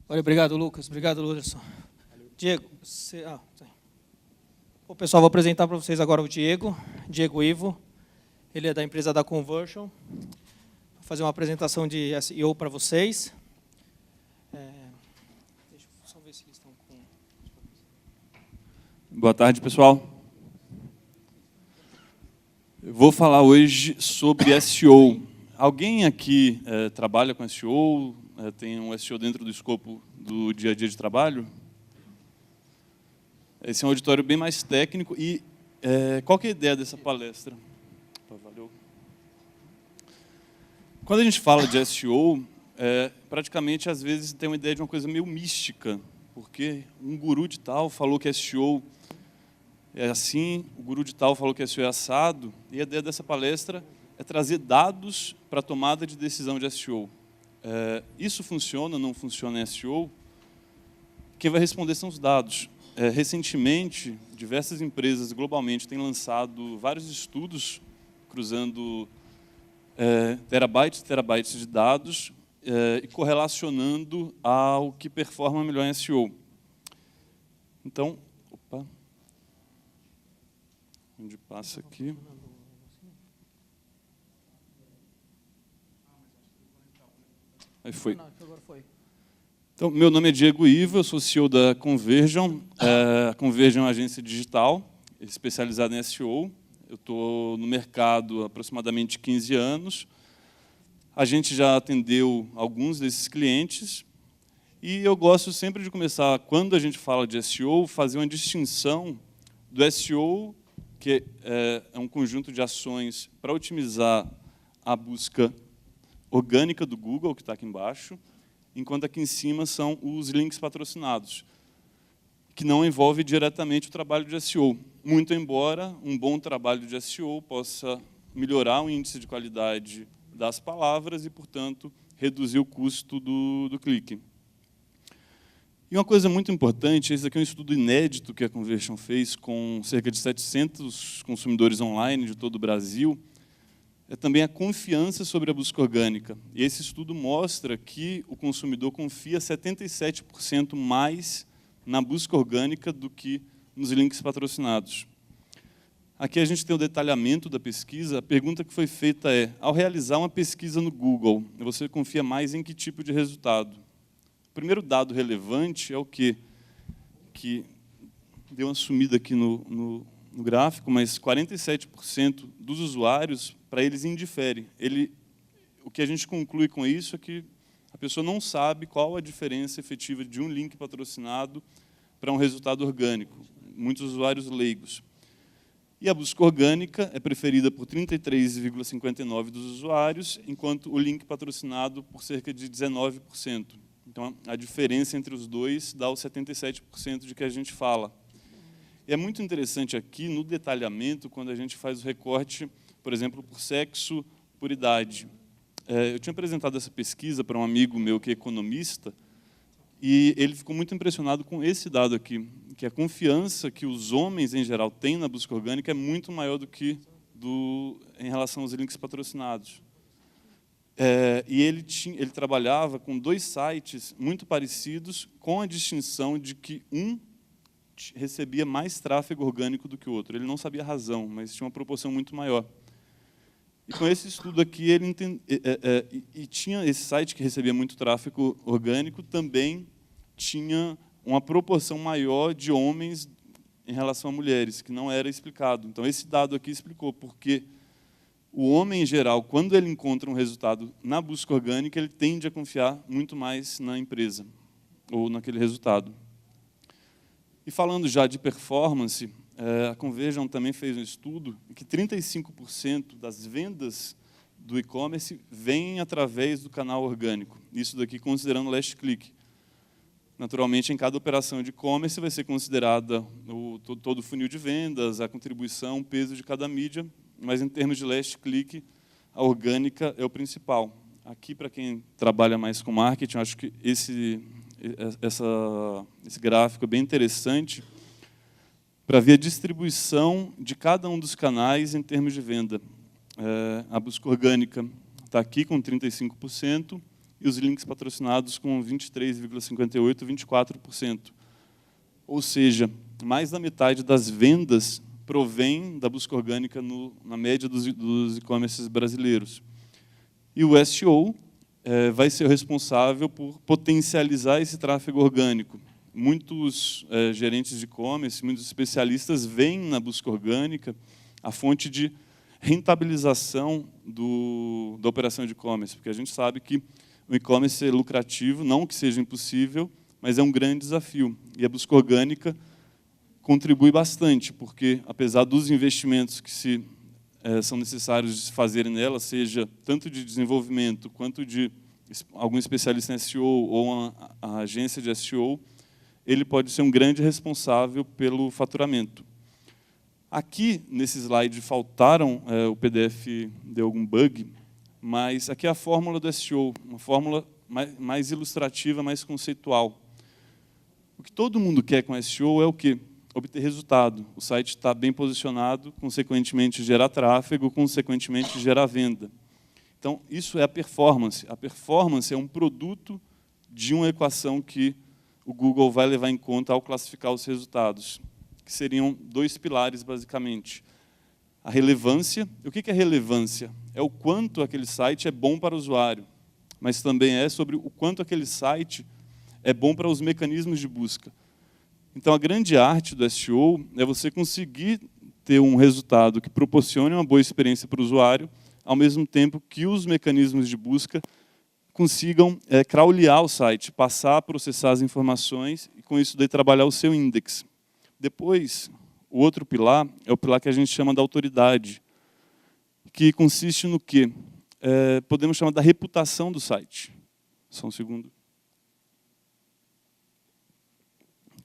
Olha, obrigado, Lucas. Obrigado, Luderson. Diego, você... Bom, pessoal, vou apresentar para vocês agora o Diego Ivo. Ele é da empresa da Conversion. Vou fazer uma apresentação de SEO para vocês. Deixa eu só ver se eles estão com... Boa tarde, pessoal. Eu vou falar hoje sobre SEO. Alguém aqui trabalha com SEO? Tem um SEO dentro do escopo do dia a dia de trabalho? Esse é um auditório bem mais técnico. E qual que é a ideia dessa palestra? Valeu. Quando a gente fala de SEO, praticamente, às vezes, tem uma ideia de uma coisa meio mística, porque um guru de tal falou que SEO é assim, o guru de tal falou que SEO é assado, e a ideia dessa palestra é trazer dados para a tomada de decisão de SEO. Isso funciona, não funciona em SEO? Quem vai responder são os dados. Recentemente, diversas empresas globalmente têm lançado vários estudos cruzando terabytes e terabytes de dados e correlacionando ao que performa melhor em SEO. Então, onde passa aqui? Aí foi. Então, meu nome é Diego Ivo, eu sou CEO da Conversion. A Conversion é uma agência digital especializada em SEO. Eu estou no mercado há aproximadamente 15 anos. A gente já atendeu alguns desses clientes. E eu gosto sempre de começar, quando a gente fala de SEO, fazer uma distinção do SEO, que é um conjunto de ações para otimizar a busca orgânica do Google, que está aqui embaixo, enquanto aqui em cima são os links patrocinados, que não envolve diretamente o trabalho de SEO. Muito embora um bom trabalho de SEO possa melhorar o índice de qualidade das palavras e, portanto, reduzir o custo do clique. E uma coisa muito importante, esse aqui é um estudo inédito que a Conversion fez com cerca de 700 consumidores online de todo o Brasil, é também a confiança sobre a busca orgânica. E esse estudo mostra que o consumidor confia 77% mais na busca orgânica do que nos links patrocinados. Aqui a gente tem o detalhamento da pesquisa. A pergunta que foi feita é, ao realizar uma pesquisa no Google, você confia mais em que tipo de resultado? O primeiro dado relevante é o quê? Que deu uma sumida aqui no gráfico, mas 47% dos usuários, para eles, indifere. O que a gente conclui com isso é que a pessoa não sabe qual a diferença efetiva de um link patrocinado para um resultado orgânico. Muitos usuários leigos. E a busca orgânica é preferida por 33,59% dos usuários, enquanto o link patrocinado por cerca de 19%. Então, a diferença entre os dois dá os 77% de que a gente fala. E é muito interessante aqui, no detalhamento, quando a gente faz o recorte, por exemplo, por sexo, por idade. Eu tinha apresentado essa pesquisa para um amigo meu que é economista, e ele ficou muito impressionado com esse dado aqui, que a confiança que os homens, em geral, têm na busca orgânica é muito maior do que em relação aos links patrocinados. E ele trabalhava com 2 sites muito parecidos, com a distinção de que um recebia mais tráfego orgânico do que o outro. Ele não sabia a razão, mas tinha uma proporção muito maior. E com esse estudo aqui, ele tinha esse site que recebia muito tráfego orgânico, também tinha uma proporção maior de homens em relação a mulheres, que não era explicado. Então, esse dado aqui explicou porque o homem, em geral, quando ele encontra um resultado na busca orgânica, ele tende a confiar muito mais na empresa, ou naquele resultado. E falando já de performance, a Conversion também fez um estudo em que 35% das vendas do e-commerce vêm através do canal orgânico. Isso daqui considerando o last click. Naturalmente, em cada operação de e-commerce vai ser considerada todo o funil de vendas, a contribuição, o peso de cada mídia, mas em termos de last click, a orgânica é o principal. Aqui, para quem trabalha mais com marketing, acho que esse gráfico é bem interessante para ver a distribuição de cada um dos canais em termos de venda. A busca orgânica está aqui com 35%, e e os links patrocinados com 23,58%, 24%. Ou seja, mais da metade das vendas provém da busca orgânica na média dos e-commerces brasileiros. E o SEO vai ser o responsável por potencializar esse tráfego orgânico. Muitos gerentes de e-commerce, muitos especialistas veem na busca orgânica a fonte de rentabilização da operação de e-commerce, porque a gente sabe que o e-commerce é lucrativo, não que seja impossível, mas é um grande desafio. E a busca orgânica contribui bastante, porque, apesar dos investimentos que são necessários de se fazerem nela, seja tanto de desenvolvimento quanto de algum especialista em SEO ou a agência de SEO, ele pode ser um grande responsável pelo faturamento. Aqui, nesse slide, faltaram, o PDF deu algum bug, mas aqui é a fórmula do SEO, uma fórmula mais ilustrativa, mais conceitual. O que todo mundo quer com SEO é o quê? Obter resultado. O site está bem posicionado, consequentemente gerar tráfego, consequentemente gerar venda. Então, isso é a performance. A performance é um produto de uma equação que o Google vai levar em conta ao classificar os resultados, que seriam 2 pilares, basicamente. A relevância. O que é relevância? É o quanto aquele site é bom para o usuário, mas também é sobre o quanto aquele site é bom para os mecanismos de busca. Então, a grande arte do SEO é você conseguir ter um resultado que proporcione uma boa experiência para o usuário, ao mesmo tempo que os mecanismos de busca consigam crawlear o site, passar a processar as informações e, com isso, daí, trabalhar o seu index. Depois, o outro pilar é o pilar que a gente chama da autoridade, que consiste no quê? Podemos chamar da reputação do site. Só um segundo.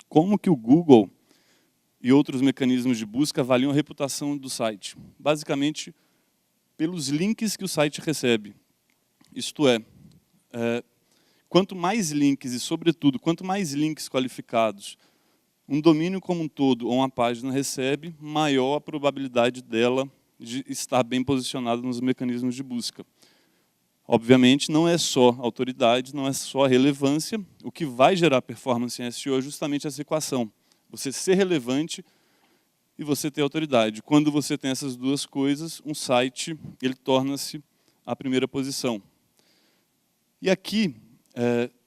Como que o Google e outros mecanismos de busca avaliam a reputação do site? Basicamente, pelos links que o site recebe. Isto é, quanto mais links e, sobretudo, quanto mais links qualificados um domínio como um todo ou uma página recebe, maior a probabilidade dela de estar bem posicionada nos mecanismos de busca. Obviamente, não é só a autoridade, não é só a relevância. O que vai gerar performance em SEO é justamente essa equação. Você ser relevante e você ter autoridade. Quando você tem essas duas coisas, um site ele torna-se a primeira posição. E aqui,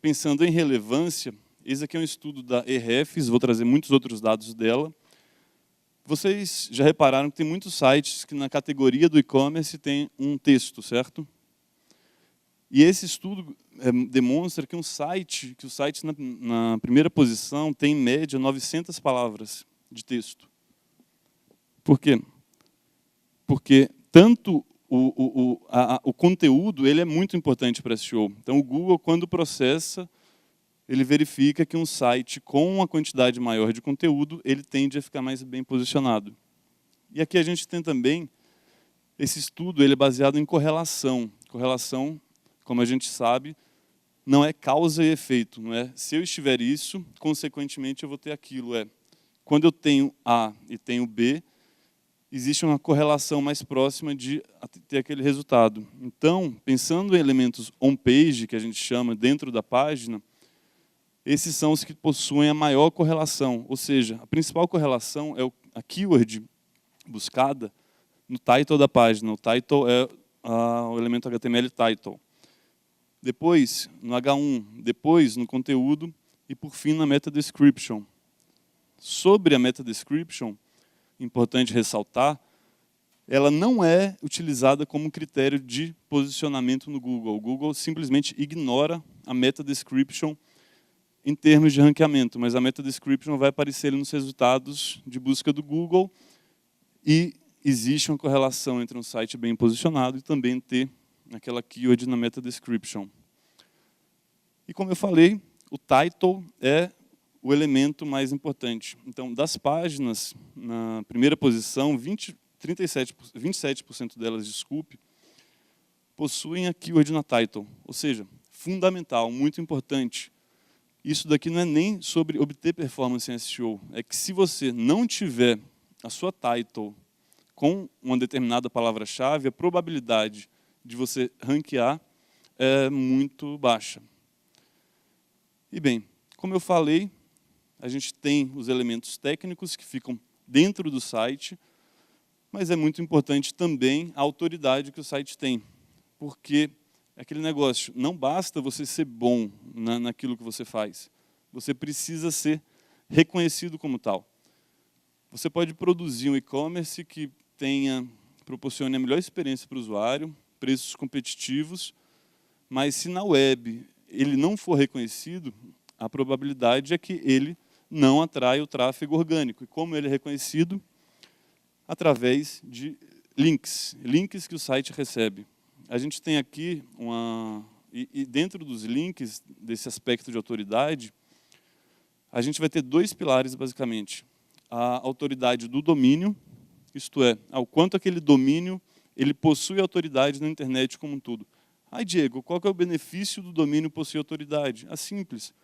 pensando em relevância, esse aqui é um estudo da Ahrefs, vou trazer muitos outros dados dela. Vocês já repararam que tem muitos sites que na categoria do e-commerce tem um texto, certo? E esse estudo demonstra que o site na primeira posição tem, em média, 900 palavras de texto. Por quê? Porque tanto o conteúdo ele é muito importante para SEO. Então, o Google, quando processa, ele verifica que um site com uma quantidade maior de conteúdo, ele tende a ficar mais bem posicionado. E aqui a gente tem também, esse estudo ele é baseado em correlação. Correlação, como a gente sabe, não é causa e efeito. Não é? Se eu estiver isso, consequentemente eu vou ter aquilo. Quando eu tenho A e tenho B, existe uma correlação mais próxima de ter aquele resultado. Então, pensando em elementos on-page, que a gente chama dentro da página, esses são os que possuem a maior correlação. Ou seja, a principal correlação é a keyword buscada no title da página. O title é o elemento HTML title. Depois, no H1, depois no conteúdo e, por fim, na meta description. Sobre a meta description, importante ressaltar, ela não é utilizada como critério de posicionamento no Google. O Google simplesmente ignora a meta description em termos de ranqueamento, mas a meta description vai aparecer nos resultados de busca do Google e existe uma correlação entre um site bem posicionado e também ter aquela keyword na meta description. E como eu falei, o title é o elemento mais importante. Então, das páginas, na primeira posição, 27% delas, desculpe, possuem a keyword na title, ou seja, fundamental, muito importante. Isso daqui não é nem sobre obter performance em SEO, é que se você não tiver a sua title com uma determinada palavra-chave, a probabilidade de você ranquear é muito baixa. E bem, como eu falei, a gente tem os elementos técnicos que ficam dentro do site, mas é muito importante também a autoridade que o site tem, porque é aquele negócio, não basta você ser bom naquilo que você faz, você precisa ser reconhecido como tal. Você pode produzir um e-commerce que proporcione a melhor experiência para o usuário, preços competitivos, mas se na web ele não for reconhecido, a probabilidade é que ele não atrai o tráfego orgânico. E como ele é reconhecido? Através de links que o site recebe. A gente tem aqui e dentro dos links, desse aspecto de autoridade, a gente vai ter dois pilares, basicamente. A autoridade do domínio, isto é, ao quanto aquele domínio ele possui autoridade na internet como um todo. Diego, qual que é o benefício do domínio possuir autoridade? É simples.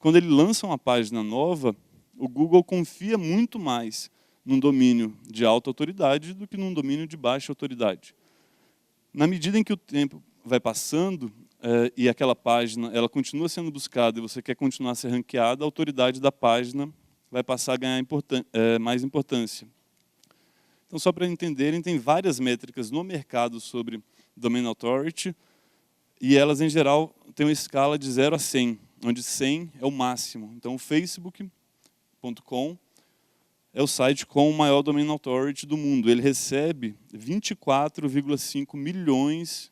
Quando ele lança uma página nova, o Google confia muito mais num domínio de alta autoridade do que num domínio de baixa autoridade. Na medida em que o tempo vai passando e aquela página ela continua sendo buscada e você quer continuar a ser ranqueada, a autoridade da página vai passar a ganhar mais importância. Então, só para entenderem, tem várias métricas no mercado sobre Domain Authority, e elas, em geral, têm uma escala de 0 a 100, onde 100 é o máximo. Então, o Facebook.com é o site com o maior Domain Authority do mundo. Ele recebe 24,5 milhões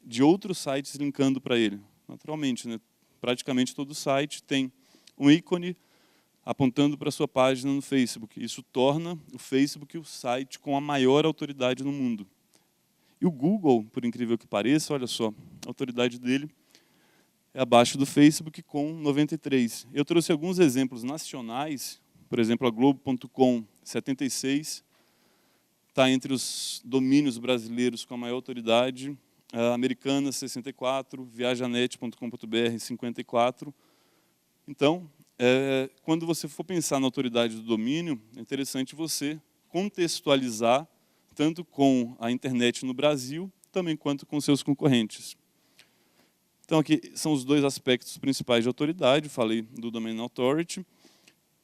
de outros sites linkando para ele. Naturalmente, né? Praticamente todo site tem um ícone apontando para a sua página no Facebook. Isso torna o Facebook o site com a maior autoridade no mundo. E o Google, por incrível que pareça, olha só, a autoridade dele é abaixo do Facebook com 93. Eu trouxe alguns exemplos nacionais, por exemplo, a Globo.com, 76, está entre os domínios brasileiros com a maior autoridade, a Americana, 64, viajanet.com.br, 54. Então, quando você for pensar na autoridade do domínio, é interessante você contextualizar tanto com a internet no Brasil, também quanto com seus concorrentes. Então, aqui são os dois aspectos principais de autoridade, falei do Domain Authority.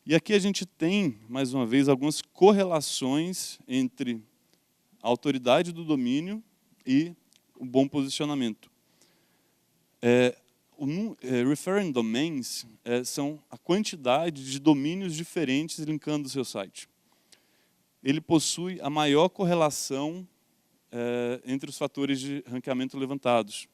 E aqui a gente tem, mais uma vez, algumas correlações entre a autoridade do domínio e o bom posicionamento. Referring domains são a quantidade de domínios diferentes linkando o seu site. Ele possui a maior correlação entre os fatores de ranqueamento levantados.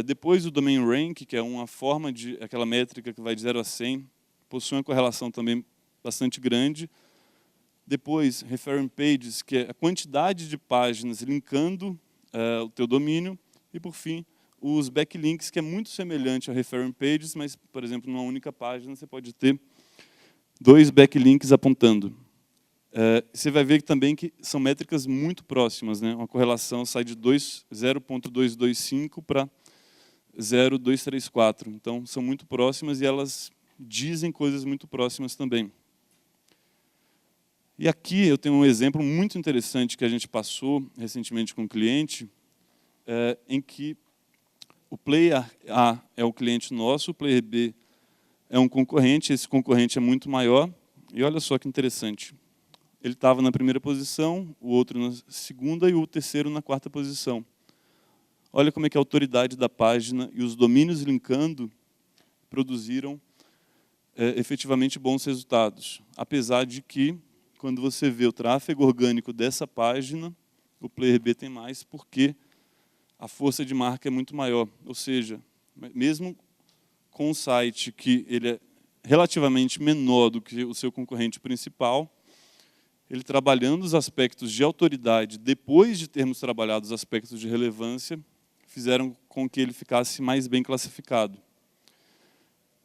Depois o Domain Rank, que é uma forma de aquela métrica que vai de 0 a 100, possui uma correlação também bastante grande. Depois, Referring Pages, que é a quantidade de páginas linkando o teu domínio. E, por fim, os backlinks, que é muito semelhante a Referring Pages, mas, por exemplo, numa única página você pode ter 2 backlinks apontando. Você vai ver também que são métricas muito próximas, né? Uma correlação sai de 0,225 para 0,234. Então, são muito próximas e elas dizem coisas muito próximas também. E aqui eu tenho um exemplo muito interessante que a gente passou recentemente com um cliente, em que o Player A é o cliente nosso, o Player B é um concorrente, esse concorrente é muito maior, e olha só que interessante. Ele estava na primeira posição, o outro na segunda e o terceiro na quarta posição. Olha como é que a autoridade da página e os domínios linkando produziram efetivamente bons resultados. Apesar de que, quando você vê o tráfego orgânico dessa página, o Player B tem mais, porque a força de marca é muito maior. Ou seja, mesmo com um site que ele é relativamente menor do que o seu concorrente principal, ele trabalhando os aspectos de autoridade, depois de termos trabalhado os aspectos de relevância, fizeram com que ele ficasse mais bem classificado.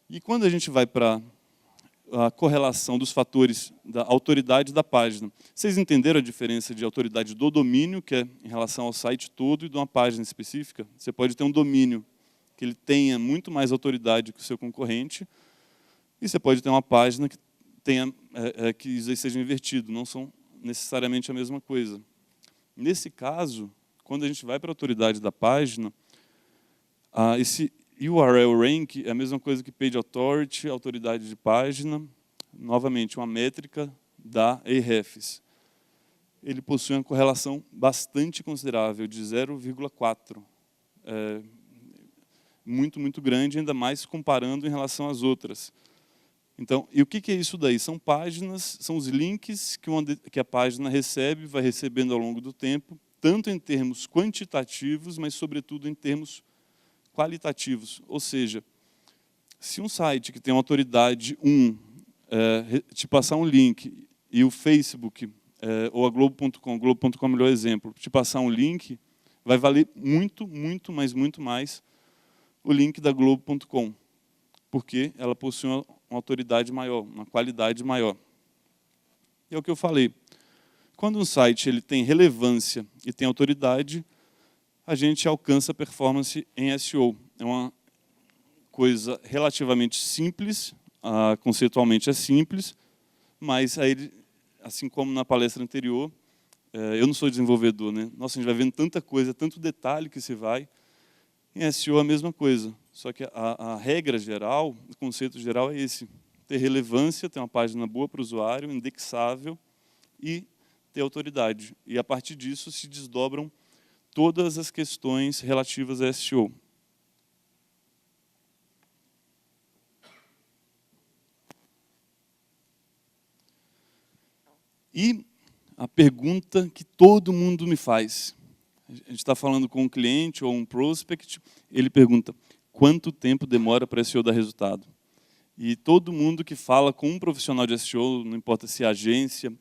E quando a gente vai para a correlação dos fatores da autoridade da página, vocês entenderam a diferença de autoridade do domínio, que é em relação ao site todo, e de uma página específica? Você pode ter um domínio que ele tenha muito mais autoridade que o seu concorrente, e você pode ter uma página que que isso aí seja invertido, não são necessariamente a mesma coisa. Nesse caso, quando a gente vai para a autoridade da página, Esse URL Rank é a mesma coisa que Page Authority, autoridade de página, novamente uma métrica da Ahrefs. Ele possui uma correlação bastante considerável, de 0,4. Muito, muito grande, ainda mais comparando em relação às outras. Então, e o que é isso daí? São páginas, são os links que a página recebe, vai recebendo ao longo do tempo, tanto em termos quantitativos, mas, sobretudo, em termos qualitativos. Ou seja, se um site que tem uma autoridade 1 te passar um link e o Facebook ou a Globo.com é o melhor exemplo, te passar um link, vai valer muito, muito, mas muito mais o link da Globo.com, porque ela possui uma autoridade maior, uma qualidade maior. E é o que eu falei. Quando um site ele tem relevância e tem autoridade, a gente alcança performance em SEO. É uma coisa relativamente simples, conceitualmente é simples, mas aí, assim como na palestra anterior, eu não sou desenvolvedor, né? Nossa, a gente vai vendo tanta coisa, tanto detalhe que se vai. Em SEO é a mesma coisa, só que a regra geral, o conceito geral é esse: ter relevância, ter uma página boa para o usuário, indexável e ter autoridade. E a partir disso se desdobram todas as questões relativas a SEO. E a pergunta que todo mundo me faz: a gente está falando com um cliente ou um prospect, ele pergunta: quanto tempo demora para SEO dar resultado? E todo mundo que fala com um profissional de SEO, não importa se é agência,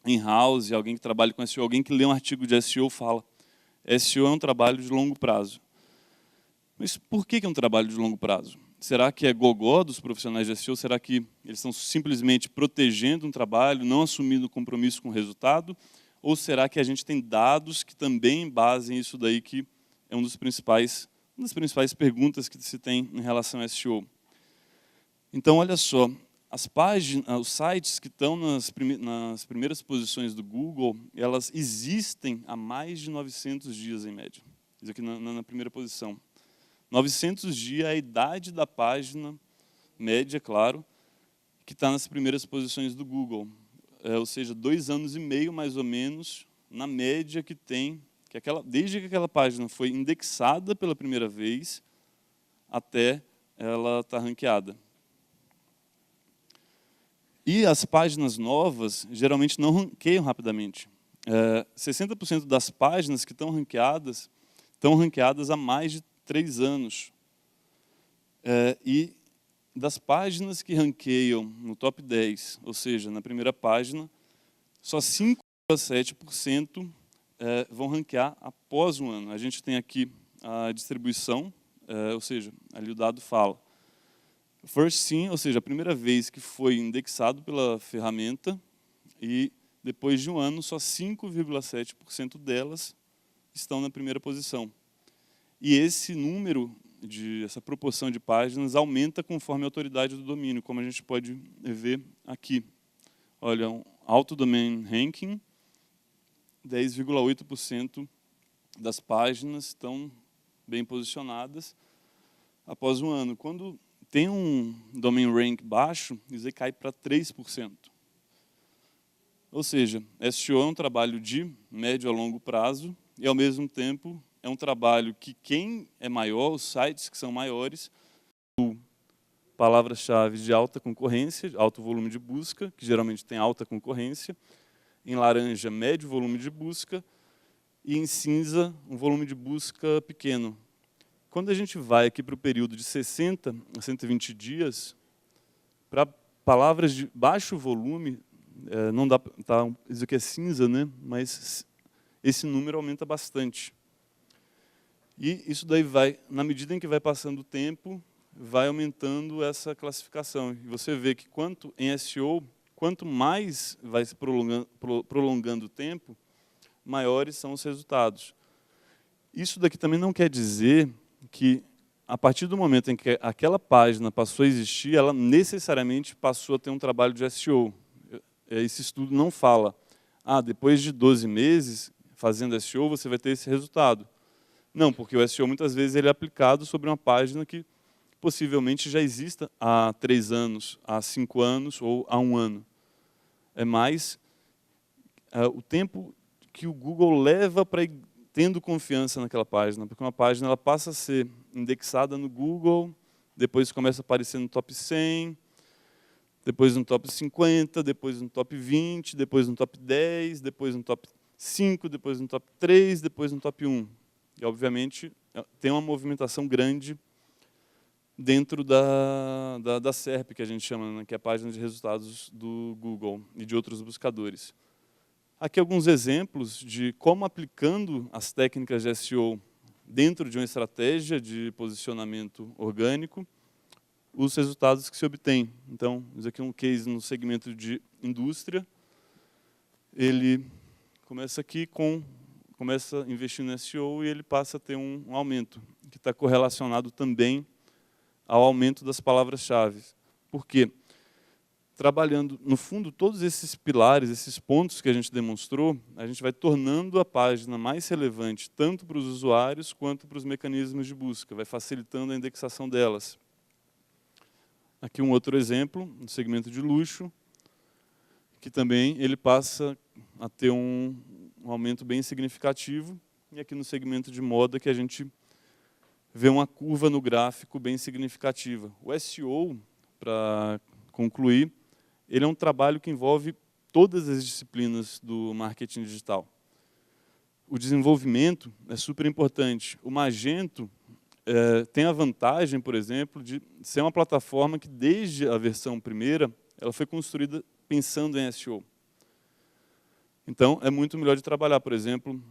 in-house, alguém que trabalha com SEO, alguém que lê um artigo de SEO, fala: SEO é um trabalho de longo prazo. Mas por que é um trabalho de longo prazo? Será que é gogó dos profissionais de SEO? Será que eles estão simplesmente protegendo um trabalho, não assumindo compromisso com o resultado? Ou será que a gente tem dados que também embasem isso daí, que é uma das principais perguntas que se tem em relação a SEO? Então, olha só, as páginas, os sites que estão nas primeiras posições do Google, elas existem há mais de 900 dias em média. Isso aqui na primeira posição. 900 dias é a idade da página média, claro, que está nas primeiras posições do Google. Ou seja, 2 anos e meio, mais ou menos, na média que tem, desde que aquela página foi indexada pela primeira vez até ela estar ranqueada. E as páginas novas, geralmente, não ranqueiam rapidamente. 60% das páginas que estão ranqueadas há mais de 3 anos. E das páginas que ranqueiam no top 10, ou seja, na primeira página, só 5,7% vão ranquear após um ano. A gente tem aqui a distribuição, ou seja, ali o dado fala: first seen, ou seja, a primeira vez que foi indexado pela ferramenta, e depois de um ano, só 5,7% delas estão na primeira posição. E esse número, essa proporção de páginas, aumenta conforme a autoridade do domínio, como a gente pode ver aqui. Olha, um Auto Domain Ranking, 10,8% das páginas estão bem posicionadas após um ano. Quando tem um Domain Rank baixo, isso aí cai para 3%. Ou seja, SEO é um trabalho de médio a longo prazo e, ao mesmo tempo, é um trabalho que quem é maior, os sites que são maiores, palavras-chave de alta concorrência, alto volume de busca, que geralmente tem alta concorrência, em laranja, médio volume de busca, e em cinza, um volume de busca pequeno. Quando a gente vai aqui para o período de 60 a 120 dias, para palavras de baixo volume, não dá, isso aqui é cinza, né? Mas esse número aumenta bastante. E isso daí vai, na medida em que vai passando o tempo, vai aumentando essa classificação. E você vê que em SEO, quanto mais vai se prolongando o tempo, maiores são os resultados. Isso daqui também não quer dizer que, a partir do momento em que aquela página passou a existir, ela necessariamente passou a ter um trabalho de SEO. Esse estudo não fala: depois de 12 meses fazendo SEO, você vai ter esse resultado. Não, porque o SEO muitas vezes ele é aplicado sobre uma página que possivelmente já exista há 3 anos, há 5 anos ou há 1 ano. É mais o tempo que o Google leva para ir tendo confiança naquela página, porque uma página ela passa a ser indexada no Google, depois começa a aparecer no top 100, depois no top 50, depois no top 20, depois no top 10, depois no top 5, depois no top 3, depois no top 1. E, obviamente, tem uma movimentação grande dentro da SERP, que a gente chama, né, que é a página de resultados do Google e de outros buscadores. Aqui alguns exemplos de como, aplicando as técnicas de SEO dentro de uma estratégia de posicionamento orgânico, os resultados que se obtêm. Então, isso aqui é um case no segmento de indústria. Ele começa aqui começa investindo no SEO e ele passa a ter um aumento, que está correlacionado também ao aumento das palavras-chave. Por quê? Trabalhando, no fundo, todos esses pilares, esses pontos que a gente demonstrou, a gente vai tornando a página mais relevante, tanto para os usuários quanto para os mecanismos de busca, vai facilitando a indexação delas. Aqui um outro exemplo, no segmento de luxo, que também ele passa a ter um aumento bem significativo, e aqui no segmento de moda que a gente vê uma curva no gráfico bem significativa. O SEO, para concluir, ele é um trabalho que envolve todas as disciplinas do marketing digital. O desenvolvimento é super importante. O Magento tem a vantagem, por exemplo, de ser uma plataforma que, desde a versão primeira, ela foi construída pensando em SEO. Então, é muito melhor de trabalhar. Por exemplo,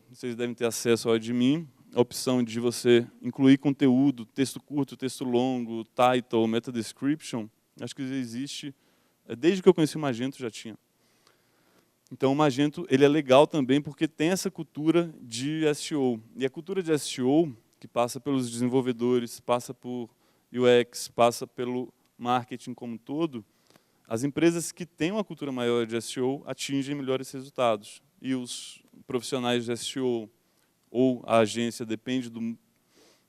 vocês devem ter acesso ao admin, a opção de você incluir conteúdo, texto curto, texto longo, title, meta description. Acho que existe, desde que eu conheci o Magento já tinha. Então, o Magento ele é legal também porque tem essa cultura de SEO. E a cultura de SEO, que passa pelos desenvolvedores, passa por UX, passa pelo marketing como um todo, as empresas que têm uma cultura maior de SEO atingem melhores resultados. E os profissionais de SEO ou a agência, depende do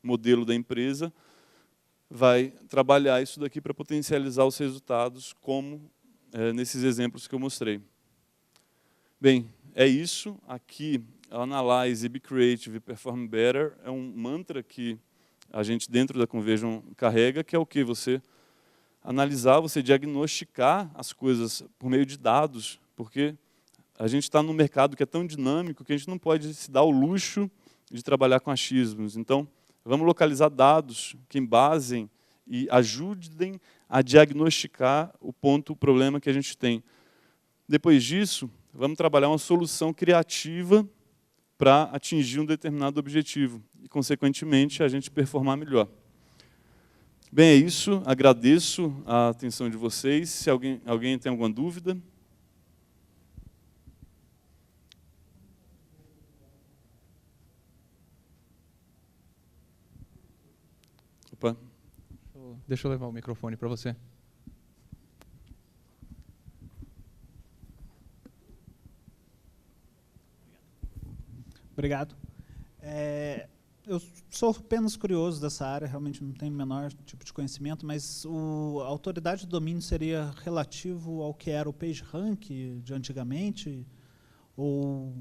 modelo da empresa, vai trabalhar isso daqui para potencializar os resultados, como nesses exemplos que eu mostrei. Bem, é isso. Aqui, Analyze, Be Creative, Perform Better é um mantra que a gente, dentro da Conversion, carrega, que é o quê? Você analisar, você diagnosticar as coisas por meio de dados, porque a gente está num mercado que é tão dinâmico que a gente não pode se dar o luxo de trabalhar com achismos. Então, vamos localizar dados que embasem e ajudem a diagnosticar o problema que a gente tem. Depois disso, vamos trabalhar uma solução criativa para atingir um determinado objetivo e, consequentemente, a gente performar melhor. Bem, é isso. Agradeço a atenção de vocês. Se alguém tem alguma dúvida. Opa. Deixa eu levar o microfone para você. Obrigado. Eu sou apenas curioso dessa área, realmente não tenho o menor tipo de conhecimento, mas a autoridade do domínio seria relativo ao que era o PageRank de antigamente, ou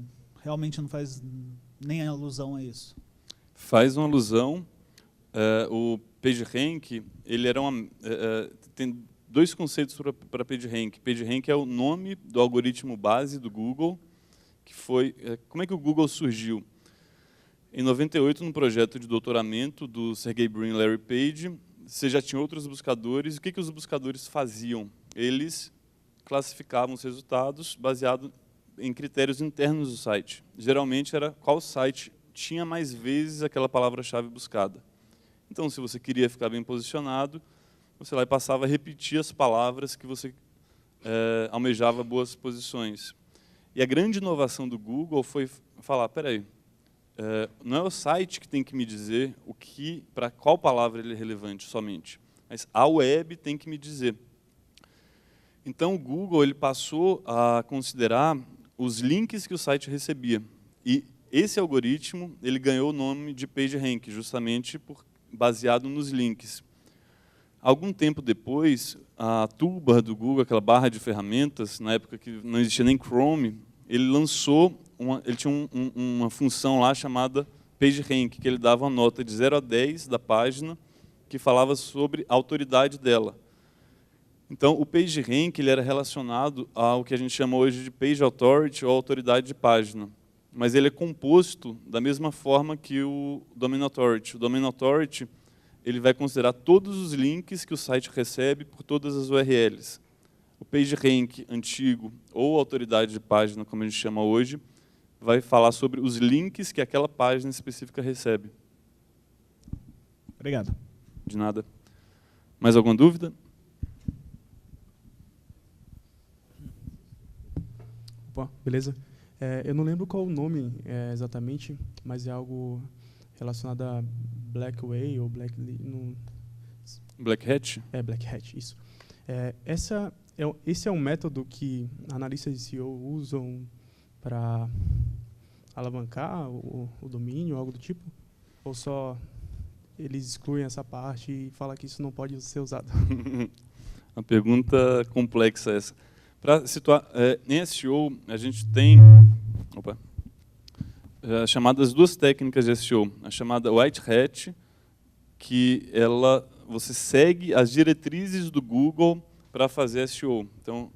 realmente não faz nem alusão a isso? Faz uma alusão. O PageRank, ele era tem 2 conceitos para PageRank. PageRank é o nome do algoritmo base do Google, que foi... como é que o Google surgiu? Em 98, no projeto de doutoramento do Sergey Brin e Larry Page, você já tinha outros buscadores. O que os buscadores faziam? Eles classificavam os resultados baseado em critérios internos do site. Geralmente era qual site tinha mais vezes aquela palavra-chave buscada. Então, se você queria ficar bem posicionado, você lá passava a repetir as palavras que você almejava boas posições. E a grande inovação do Google foi falar, espera aí, não é o site que tem que me dizer para qual palavra ele é relevante somente, mas a web tem que me dizer. Então, o Google ele passou a considerar os links que o site recebia. E esse algoritmo ele ganhou o nome de PageRank, justamente baseado nos links. Algum tempo depois, a toolbar do Google, aquela barra de ferramentas, na época que não existia nem Chrome, ele tinha uma função lá chamada PageRank, que ele dava uma nota de 0 a 10 da página, que falava sobre a autoridade dela. Então, o PageRank ele era relacionado ao que a gente chama hoje de Page Authority ou autoridade de página. Mas ele é composto da mesma forma que o Domain Authority. O Domain Authority ele vai considerar todos os links que o site recebe por todas as URLs. O PageRank antigo, ou autoridade de página, como a gente chama hoje, vai falar sobre os links que aquela página específica recebe. Obrigado. De nada. Mais alguma dúvida? Opa, beleza. Eu não lembro qual o nome exatamente, mas é algo relacionado a Blackway ou Black Hat? Black Hat, isso. Esse é um método que analistas de SEO usam para alavancar o domínio, algo do tipo? Ou só eles excluem essa parte e falam que isso não pode ser usado? Uma pergunta complexa essa. Para situar, em SEO, a gente tem chamadas duas técnicas de SEO. A chamada White Hat, que você segue as diretrizes do Google para fazer SEO. Então,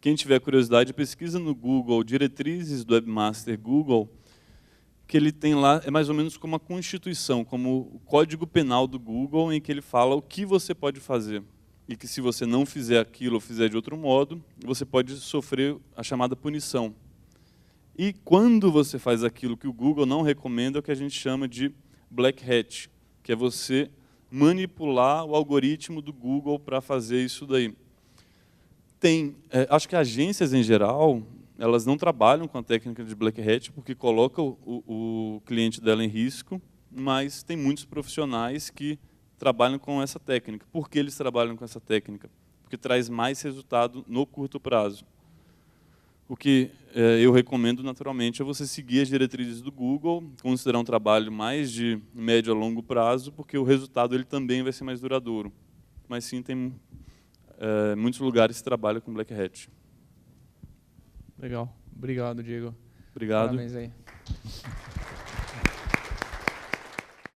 quem tiver curiosidade, pesquisa no Google diretrizes do Webmaster Google, que ele tem lá, é mais ou menos como uma constituição, como o código penal do Google, em que ele fala o que você pode fazer. E que se você não fizer aquilo ou fizer de outro modo, você pode sofrer a chamada punição. E quando você faz aquilo que o Google não recomenda, é o que a gente chama de Black Hat, que é você manipular o algoritmo do Google para fazer isso daí. Acho que agências em geral, elas não trabalham com a técnica de Black Hat porque coloca o cliente dela em risco, mas tem muitos profissionais que trabalham com essa técnica. Por que eles trabalham com essa técnica? Porque traz mais resultado no curto prazo. O que eu recomendo, naturalmente, é você seguir as diretrizes do Google, considerar um trabalho mais de médio a longo prazo, porque o resultado ele também vai ser mais duradouro. Mas sim, tem muitos lugares que trabalham com Black Hat. Legal. Obrigado, Diego. Obrigado. Parabéns aí.